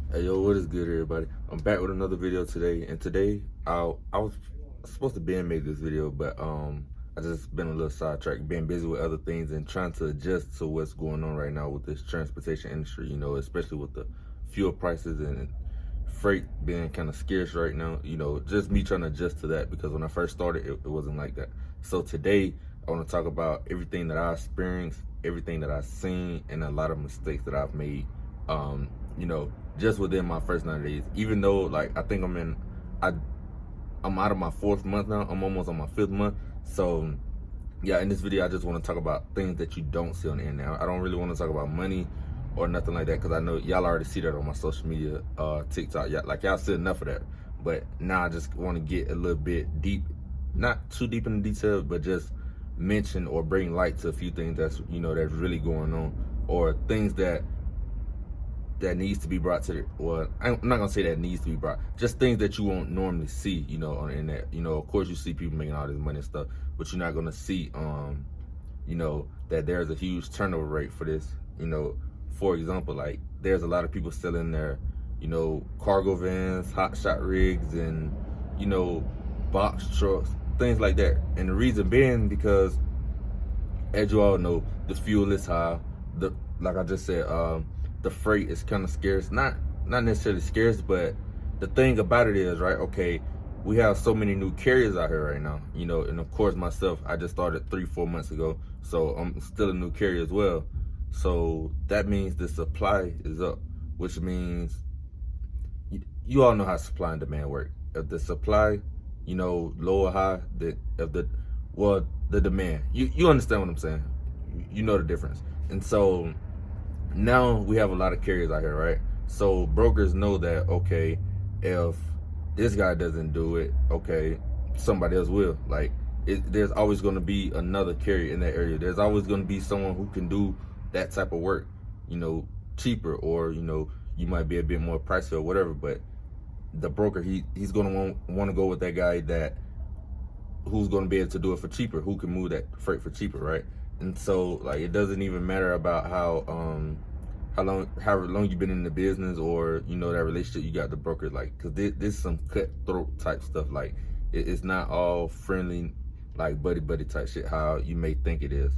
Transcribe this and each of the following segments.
Hey yo, what is good, everybody? I'm back with another video today, and today I was supposed to been make this video, but I just been a little sidetracked, being busy with other things and trying to adjust to what's going on right now with this transportation industry. Especially with the fuel prices and freight being kind of scarce right now. Just me trying to adjust to that because when I first started, it wasn't like that. So today I want to talk about everything that I experienced, everything that I've seen, and a lot of mistakes that I've made. Um, you know, just within my first 90 days. Even though, like, I think I'm out of my fourth month now. I'm almost on my fifth month. So yeah, in this video, I just want to talk about things that you don't see on the internet. I don't really want to talk about money or nothing like that because I know y'all already see that on my social media, TikTok. Y'all see enough of that. But now I just want to get a little bit deep, not too deep in the details, but just mention or bring light to a few things that's really going on, or things that needs to be brought to the, well, I'm not gonna say that needs to be brought, just things that you won't normally see, on the internet. Of course you see people making all this money and stuff, but you're not gonna see, that there's a huge turnover rate for this. For example, like, there's a lot of people selling their, cargo vans, hot shot rigs, and, box trucks, things like that. And the reason being because, as you all know, the fuel is high. Like I just said, the freight is kind of scarce. Not necessarily scarce, but the thing about it is, right? Okay, we have so many new carriers out here right now. And of course myself, I just started 3-4 months ago, so I'm still a new carrier as well. So that means the supply is up, which means you all know how supply and demand work. If the supply, low or high, the demand, you understand what I'm saying. You know the difference. And so now we have a lot of carriers out here, right? So brokers know that, okay, if this guy doesn't do it, okay, somebody else will. Like, there's always going to be another carrier in that area. There's always going to be someone who can do that type of work, cheaper, or you might be a bit more pricey or whatever. But the broker, he's going to want to go with that guy who's going to be able to do it for cheaper, who can move that freight for cheaper, right? And so, like, it doesn't even matter about however long you've been in the business, or that relationship you got with the broker. Like, because this is some cutthroat type stuff. Like, it's not all friendly, like buddy type shit how you may think it is.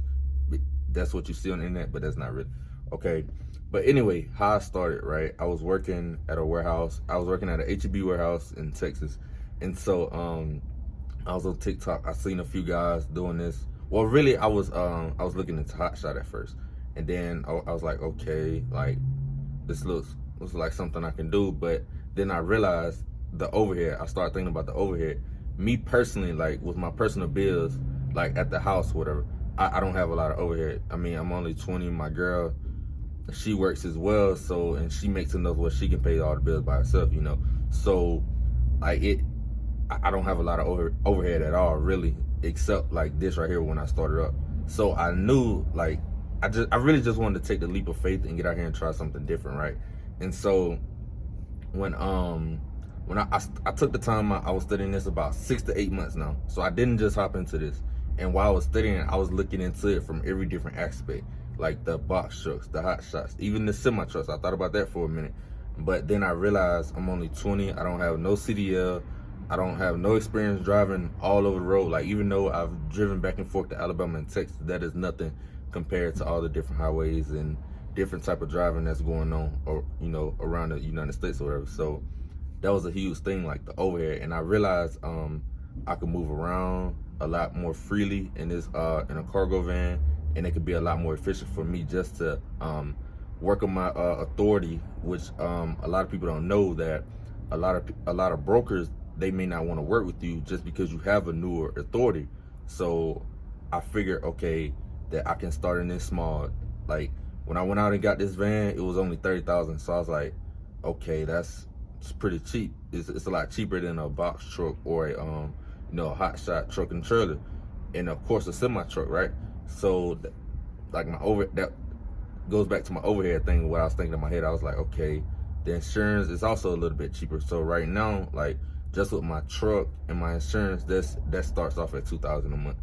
That's what you see on the internet, but that's not really. Okay, but anyway, how I started, right? I was working at a warehouse. I was working at an HEB warehouse in Texas. And so I was on TikTok. I seen a few guys doing this. Well, really, I was looking into Hot Shot at first, and then I was like, okay, like, this looks like something I can do. But then I realized the overhead. I started thinking about the overhead. Me personally, like, with my personal bills, like at the house, whatever, I don't have a lot of overhead. I mean, I'm only 20. My girl, she works as well, so, and she makes enough where she can pay all the bills by herself, So, like, I don't have a lot of overhead at all, really, except like this right here when I started up. So I knew, like, I really just wanted to take the leap of faith and get out here and try something different, right? And so when I took the time, I was studying this about 6 to 8 months now. So I didn't just hop into this. And while I was studying, I was looking into it from every different aspect, like the box trucks, the hot shots, even the semi trucks. I thought about that for a minute, but then I realized I'm only 20. I don't have no CDL. I don't have no experience driving all over the road. Like, even though I've driven back and forth to Alabama and Texas, that is nothing compared to all the different highways and different type of driving that's going on, or around the United States or whatever. So that was a huge thing, like the overhead. And I realized I could move around a lot more freely in this in a cargo van, and it could be a lot more efficient for me just to work on my authority, which a lot of people don't know, that a lot of brokers, they may not want to work with you just because you have a newer authority. So I figured, okay, that I can start in this small. Like, when I went out and got this van, it was only $30,000. So I was like, okay, it's pretty cheap. It's a lot cheaper than a box truck or a hot shot truck and trailer, and of course a semi truck, right? So like, that goes back to my overhead thing. What I was thinking in my head, I was like, okay, the insurance is also a little bit cheaper. So right now, like, just with my truck and my insurance, that starts off at $2,000 a month.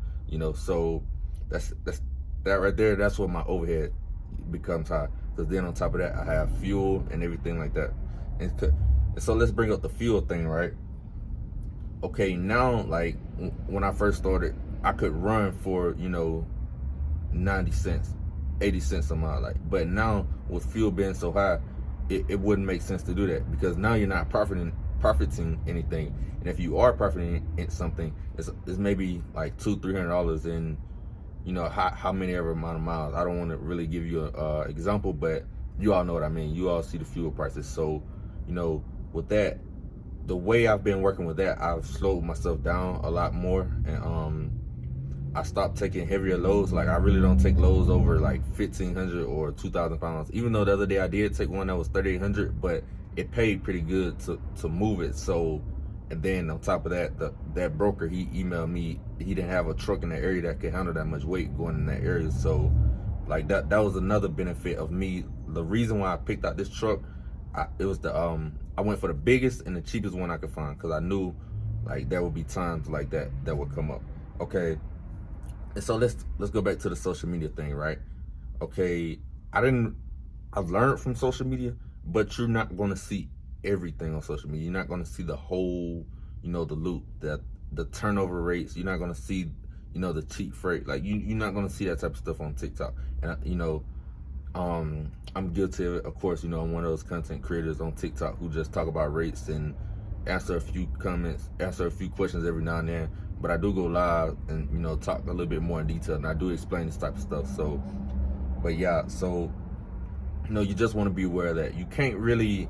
So that's that right there. That's what my overhead becomes high. Because then on top of that, I have fuel and everything like that. And so let's bring up the fuel thing, right? Okay, now like when I first started, I could run for 90 cents, 80 cents a mile, like. But now with fuel being so high, it wouldn't make sense to do that, because now you're not profiting anything. And if you are profiting in something, it's maybe like $200-300 in how many ever amount of miles. I don't want to really give you a example, but you all know what I mean. You all see the fuel prices. So with that, the way I've been working with that, I've slowed myself down a lot more, and I stopped taking heavier loads. Like, I really don't take loads over like 1,500 or 2,000 pounds. Even though the other day I did take one that was 3,800, but it paid pretty good to move it. So, and then on top of that, that broker, he emailed me, he didn't have a truck in the area that could handle that much weight going in that area. So like that was another benefit of me. The reason why I picked out this truck, it was I went for the biggest and the cheapest one I could find, because I knew like there would be times like that would come up. Okay, and so let's go back to the social media thing, right? Okay, I've learned from social media, but you're not going to see everything on social media. You're not going to see the whole, the loop, the turnover rates. You're not going to see, the cheap freight. Like, you're not going to see that type of stuff on TikTok. And I'm guilty of it, of course. I'm one of those content creators on TikTok who just talk about rates and answer a few comments, answer a few questions every now and then. But I do go live and talk a little bit more in detail, and I do explain this type of stuff. So, but yeah, so you just want to be aware that you can't really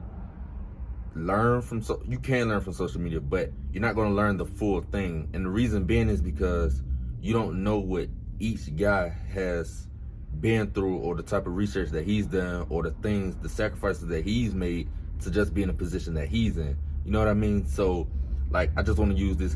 learn from you can learn from social media, but you're not going to learn the full thing. And the reason being is because you don't know what each guy has been through, or the type of research that he's done, or the sacrifices that he's made to just be in a position that he's in. You know what I mean? So like, I just want to use these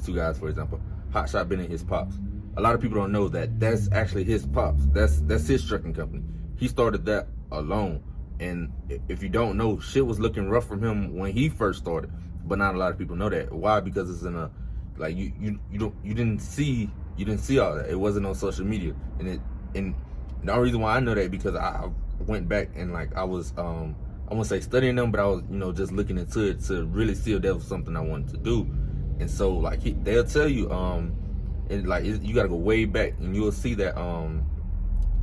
two guys for example. Hotshot Bennett, his pops. A lot of people don't know that that's actually his pops. That's his trucking company. He started that alone. And if you don't know, shit was looking rough from him when he first started, but not a lot of people know that. Why? Because it's in a, like, you didn't see all that. It wasn't on social media. And the only reason why I know that, because I went back and like I was I won't say studying them, but I was just looking into it to really see if that was something I wanted to do. And so like they'll tell you and like you got to go way back, and you'll see that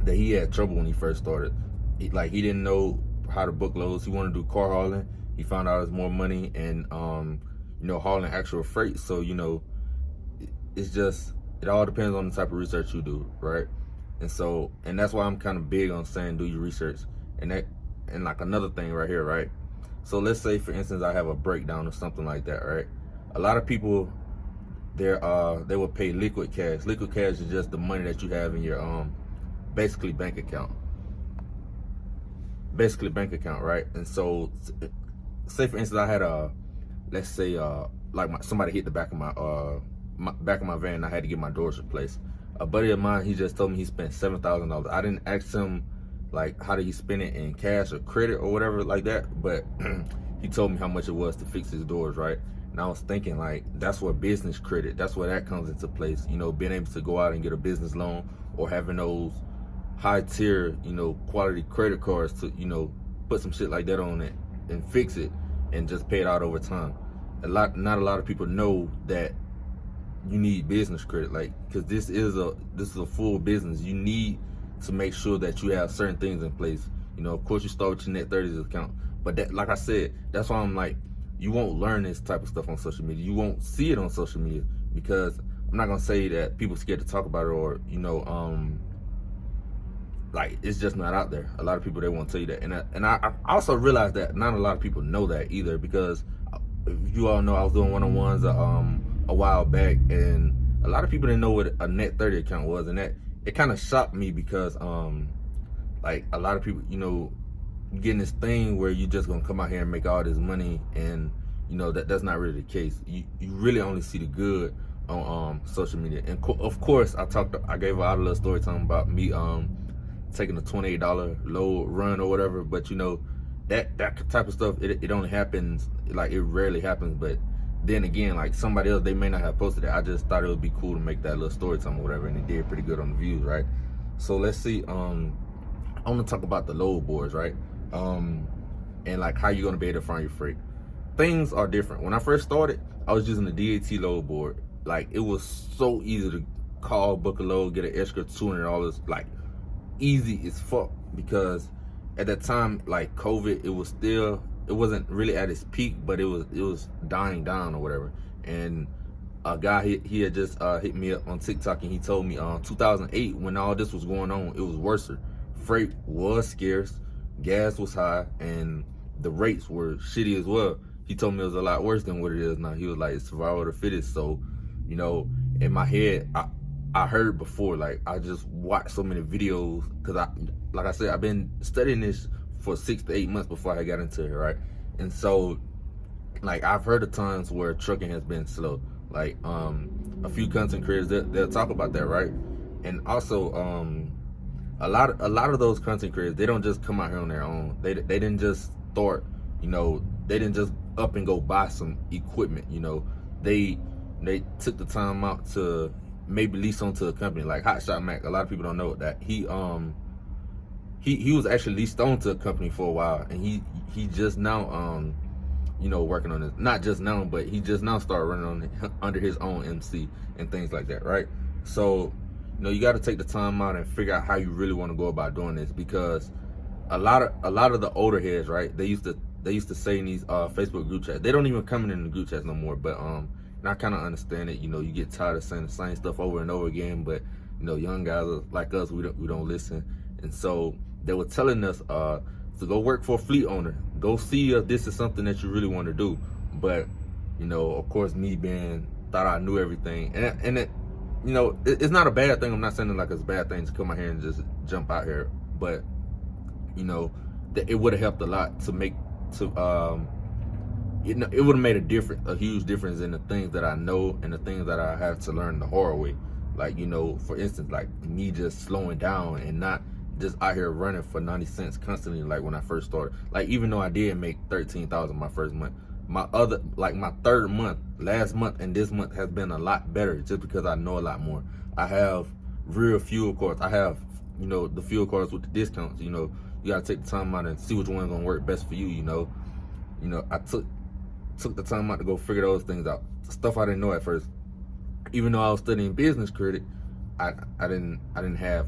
that he had trouble when he first started. He didn't know how to book loads. He wanted to do car hauling. He found out it was more money and hauling actual freight. So it's just, it all depends on the type of research you do, right? And that's why I'm kind of big on saying do your research. And like another thing right here, right? So let's say for instance I have a breakdown or something like that, right? A lot of people, they will pay liquid cash. Liquid cash is just the money that you have in your basically bank account, right? And so say for instance I had let's say like somebody hit the back of my van, and I had to get my doors replaced. A buddy of mine, he just told me he spent $7,000. I didn't ask him like how did he spend it in cash or credit or whatever like that, but he told me how much it was to fix his doors, right? And I was thinking, like, that's where business credit, that's where that comes into place. Being able to go out and get a business loan, or having those high tier quality credit cards to put some shit like that on it and fix it and just pay it out over time. Not a lot of people know that you need business credit, like, because this is a full business. You need to make sure that you have certain things in place. Of course you start with your Net30s account, but that, like I said, that's why I'm like, you won't learn this type of stuff on social media. You won't see it on social media, because I'm not gonna say that people scared to talk about it, or like, it's just not out there. A lot of people, they won't tell you that. And I also realized that not a lot of people know that either, because if you all know, I was doing one-on-ones a while back, and a lot of people didn't know what a Net30 account was, and that it kind of shocked me, because like, a lot of people getting this thing where you just gonna come out here and make all this money, and that's not really the case. You really only see the good on social media. And of course I gave out a little story time about me taking a $28 load run or whatever, but that type of stuff, it only happens, like, it rarely happens. But then again, like, somebody else, they may not have posted it. I just thought it would be cool to make that little story time or whatever, and it did pretty good on the views, right? So let's see, I want to talk about the load boards, right? and like how you're gonna be able to find your freight. Things are different. When I first started, I was using the DAT load board. Like, it was so easy to call, book a load, get an extra $200, like easy as fuck. Because at that time, like COVID, it wasn't really at its peak, but it was dying down or whatever. And a guy, he had just hit me up on TikTok, and he told me 2008, when all this was going on, it was worse. Freight was scarce, gas was high, and the rates were shitty as well. He told me it was a lot worse than what it is now. He was like, it's survival of the fittest. So, you know, in my head, I heard before, like, I just watched so many videos, because like I said, I've been studying this for 6 to 8 months before I got into it, right? And so, like, I've heard of times where trucking has been slow. Like, a few content creators, they'll talk about that, right? And also, a lot of those content creators, they don't just come out here on their own. They didn't just start, you know, they didn't just up and go buy some equipment, you know. They took the time out to maybe lease onto a company like Hotshot Mac. A lot of people don't know that he was actually leased onto a company for a while, and he just now you know, working on this. Not just now, but he just now started running on it under his own MC and things like that, right? So, you know, you got to take the time out and figure out how you really want to go about doing this, because a lot of the older heads, right? They used to say in these Facebook group chats, they don't even come in the group chats no more. But and I kind of understand it. You know, you get tired of saying the same stuff over and over again. But you know, young guys like us, we don't listen. And so they were telling us to go work for a fleet owner. Go see if this is something that you really want to do. But you know, of course, me thought I knew everything, and it, you know, it's not a bad thing. I'm not saying it like it's a bad thing to come out here and just jump out here, but you know, that it would have helped a lot you know, it would have made a huge difference in the things that I know and the things that I have to learn the hard way. Like, you know, for instance, like me just slowing down and not just out here running for 90 cents constantly, like when I first started. Like, even though I did make 13,000 my first month, my third month, last month and this month has been a lot better, just because I know a lot more. I have real fuel cards. I have, you know, the fuel cards with the discounts. You know, you gotta take the time out and see which one's gonna work best for you. You know, I took the time out to go figure those things out. Stuff I didn't know at first. Even though I was studying business credit, I didn't have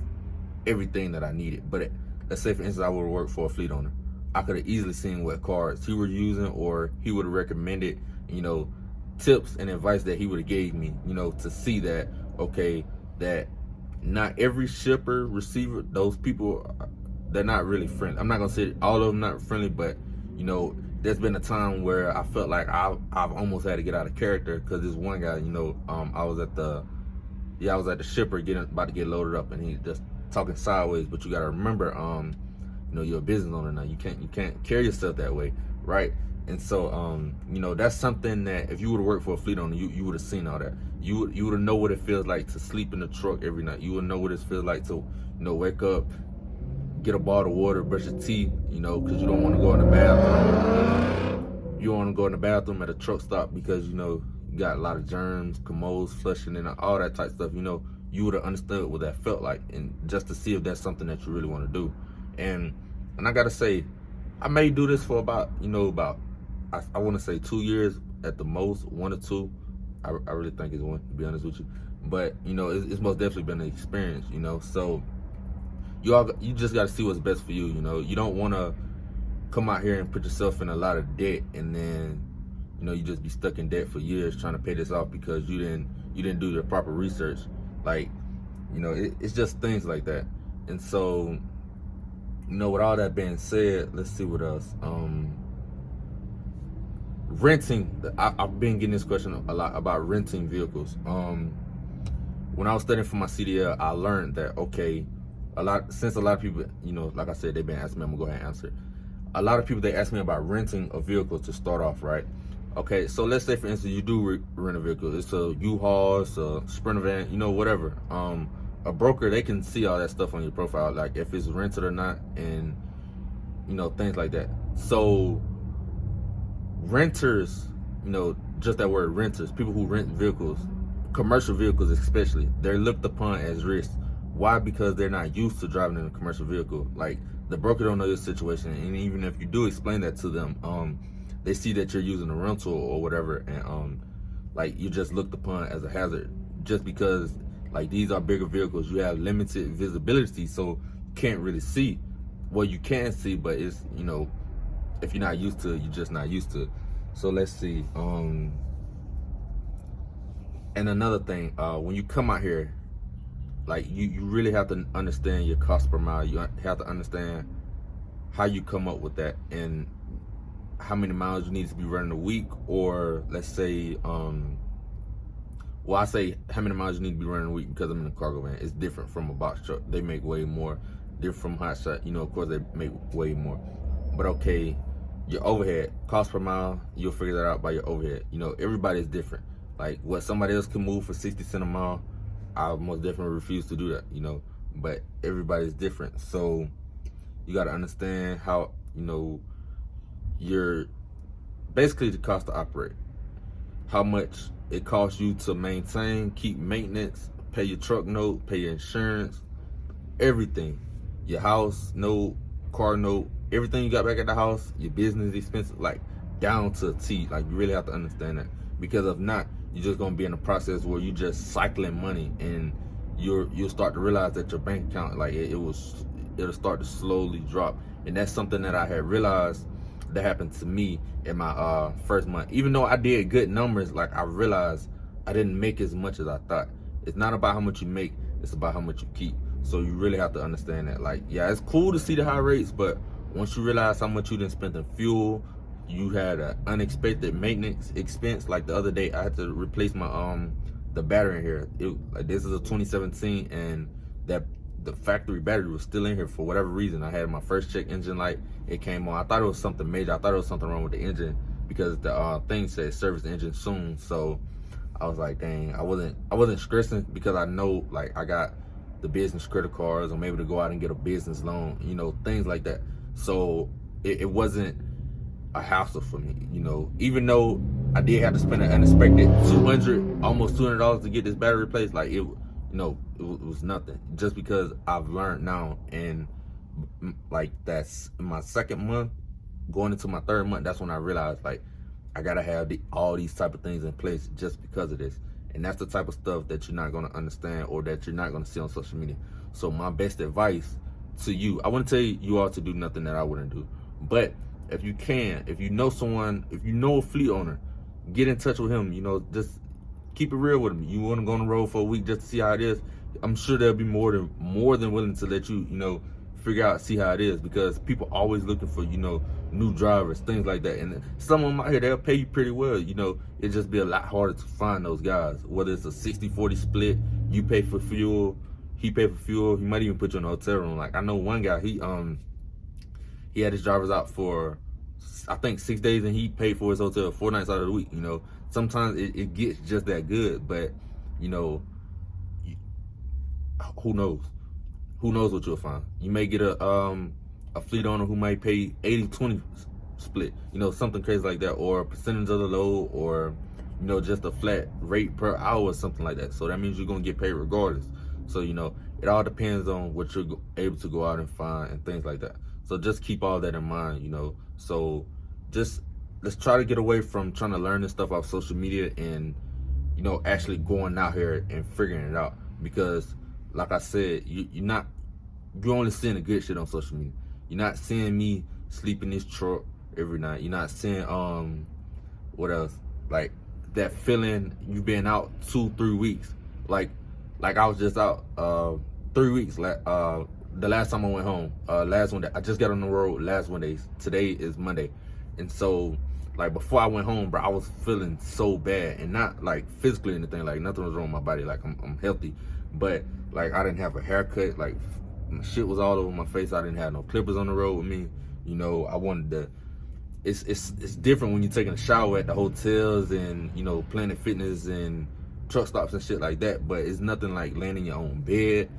everything that I needed. But let's say, for instance, I would have worked for a fleet owner. I could have easily seen what cards he was using, or he would have recommended, you know, tips and advice that he would have gave me, you know, to see that, okay, that not every shipper, receiver, those people, they're not really friendly. I'm not gonna say all of them not friendly, but you know, there's been a time where I felt like I've almost had to get out of character, because this one guy, you know, I was at the shipper about to get loaded up, and he just talking sideways. But you gotta remember, you know, you're a business owner now. You can't carry yourself that way, right? And so, you know, that's something that if you would have worked for a fleet owner, you would have seen all that. You would have know what it feels like to sleep in the truck every night. You would know what it feels like to, you know, wake up, get a bottle of water, brush your teeth, you know, because you don't want to go in the bathroom. You don't want to go in the bathroom at a truck stop because, you know, you got a lot of germs, commodes, flushing, and all that type of stuff. You know, you would have understood what that felt like, and just to see if that's something that you really want to do. And I gotta say, I may do this for about I want to say 2 years at the most, 1 or 2. I really think it's 1, to be honest with you. But you know, it's most definitely been an experience. You know, so you just got to see what's best for you. You know, you don't want to come out here and put yourself in a lot of debt, and then, you know, you just be stuck in debt for years trying to pay this off because you didn't do the proper research. Like, you know, it's just things like that. And so, you know, with all that being said, let's see what else. Renting. I've been getting this question a lot about renting vehicles. When I was studying for my CDL, I learned that, okay, since a lot of people, you know, like I said, they've been asking me, I'm gonna go ahead and answer it. A lot of people, they ask me about renting a vehicle to start off, right? Okay, so let's say, for instance, you do rent a vehicle. It's a U-Haul, it's a Sprinter van, you know, whatever. A broker, they can see all that stuff on your profile, like if it's rented or not, and, you know, things like that. So renters, you know, just that word, renters, people who rent vehicles, commercial vehicles especially, they're looked upon as risks. Why? Because they're not used to driving in a commercial vehicle. Like, the broker don't know your situation, and even if you do explain that to them, they see that you're using a rental or whatever, and like you're just looked upon as a hazard just because like these are bigger vehicles. You have limited visibility, so you can't really see. Well, you can see, but it's, you know, if you're not used to it, you're just not used to it. So let's see. And another thing, when you come out here, like you really have to understand your cost per mile. You have to understand how you come up with that and how many miles you need to be running a week, or let's say, well, I say how many miles you need to be running a week because I'm in a cargo van. It's different from a box truck. They make way more. Different from hot shot, you know, of course they make way more. But okay, your overhead, cost per mile, you'll figure that out by your overhead. You know, everybody's different. Like what somebody else can move for 60 cents a mile, I most definitely refuse to do that, you know, but everybody's different. So you got to understand how, you know, you're basically the cost to operate, how much it costs you to maintain, keep maintenance, pay your truck note, pay your insurance, everything, your house note, car note, everything you got back at the house, your business expenses, like down to a T. Like you really have to understand that, because if not, you're just gonna be in a process where you just cycling money, and you'll start to realize that your bank account, like it'll start to slowly drop. And that's something that I had realized that happened to me in my first month. Even though I did good numbers, like I realized I didn't make as much as I thought. It's not about how much you make, it's about how much you keep. So you really have to understand that. Like, yeah, it's cool to see the high rates, but once you realize how much you done spent in fuel, you had an unexpected maintenance expense. Like the other day, I had to replace my the battery in here. Like, this is a 2017, and the factory battery was still in here for whatever reason. I had my first check engine light, it came on. I thought it was something major. I thought it was something wrong with the engine, because the thing said service the engine soon. So I was like, dang, I wasn't stressing, because I know, like, I got the business credit cards. I'm able to go out and get a business loan, you know, things like that. So it wasn't a hassle for me, you know, even though I did have to spend an unexpected almost $200 to get this battery replaced. Like, it was nothing, just because I've learned now. And like, that's my second month going into my third month. That's when I realized, like, I gotta have all these type of things in place just because of this. And that's the type of stuff that you're not gonna understand, or that you're not gonna see on social media. So my best advice to you, I wouldn't tell you all to do nothing that I wouldn't do, but if you can, if you know someone, if you know a fleet owner, get in touch with him. You know, just keep it real with him. You want to go on the road for a week just to see how it is, I'm sure they'll be more than willing to let you, you know, figure out, see how it is, because people always looking for, you know, new drivers, things like that. And some of them out here, they'll pay you pretty well. You know, it'll just be a lot harder to find those guys. Whether it's a 60-40 split, you pay for fuel, he pay for fuel, he might even put you in a hotel room. Like, I know one guy, he had his drivers out for, I think, 6 days, and he paid for his hotel 4 nights out of the week. You know, sometimes it gets just that good, but, you know, who knows? Who knows what you'll find? You may get a fleet owner who might pay 80-20 split, you know, something crazy like that, or a percentage of the load, or, you know, just a flat rate per hour or something like that. So that means you're gonna get paid regardless. So, you know, it all depends on what you're able to go out and find and things like that. So just keep all that in mind, you know. So just let's try to get away from trying to learn this stuff off social media, and, you know, actually going out here and figuring it out. Because like I said, you're only seeing the good shit on social media. You're not seeing me sleep in this truck every night. You're not seeing what else? Like that feeling you been out 2-3 weeks. Like I was just out 3 weeks. The last time I went home, last Monday, I just got on the road last Monday. Today is Monday. And so, like, before I went home, bro, I was feeling so bad, and not like physically or anything, like nothing was wrong with my body, like I'm healthy, but like I didn't have a haircut, like my shit was all over my face. I didn't have no clippers on the road with me. You know, I wanted to, it's different when you're taking a shower at the hotels and, you know, Planet Fitness and truck stops and shit like that, but it's nothing like laying in your own bed.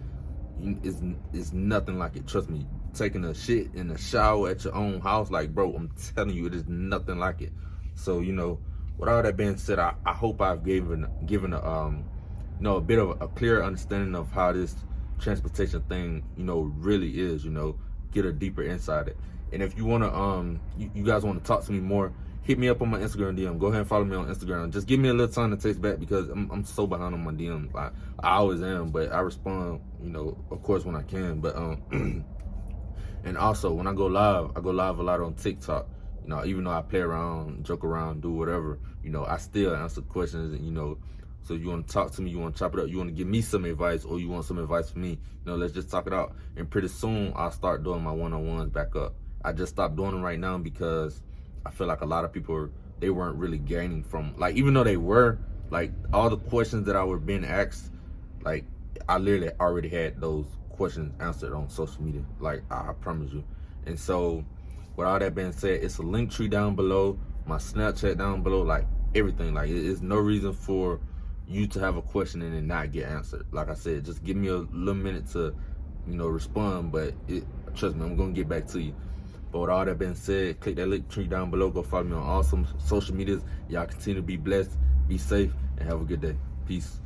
It's nothing like it. Trust me, taking a shit in the shower at your own house, like, bro, I'm telling you, it is nothing like it. So, you know, with all that being said, I hope I've given a you know, a bit of a clear understanding of how this transportation thing, you know, really is. You know, get a deeper insight. And if you wanna you guys want to talk to me more, hit me up on my Instagram DM. Go ahead and follow me on Instagram. Just give me a little time to text back because I'm so behind on my DM. I always am, but I respond, of course when I can. But and also when I go live a lot on TikTok. Even though I play around, joke around, do whatever, I still answer questions. And so you want to talk to me, you want to chop it up, you want to give me some advice, or you want some advice from me. Let's just talk it out. And pretty soon I'll start doing my one-on-ones back up. I just stopped doing them right now because I feel like a lot of people, they weren't really gaining from, like, even though they were, like, all the questions that I were being asked, like, I literally already had those questions answered on social media, like, I promise you. And so with all that being said, it's a link tree down below, my Snapchat down below, like, everything. Like, it's no reason for you to have a question and it not get answered. Like I said, just give me a little minute to, respond, but trust me, I'm gonna get back to you. But with all that being said, click that link tree down below. Go follow me on all some social medias. Y'all continue to be blessed, be safe, and have a good day. Peace.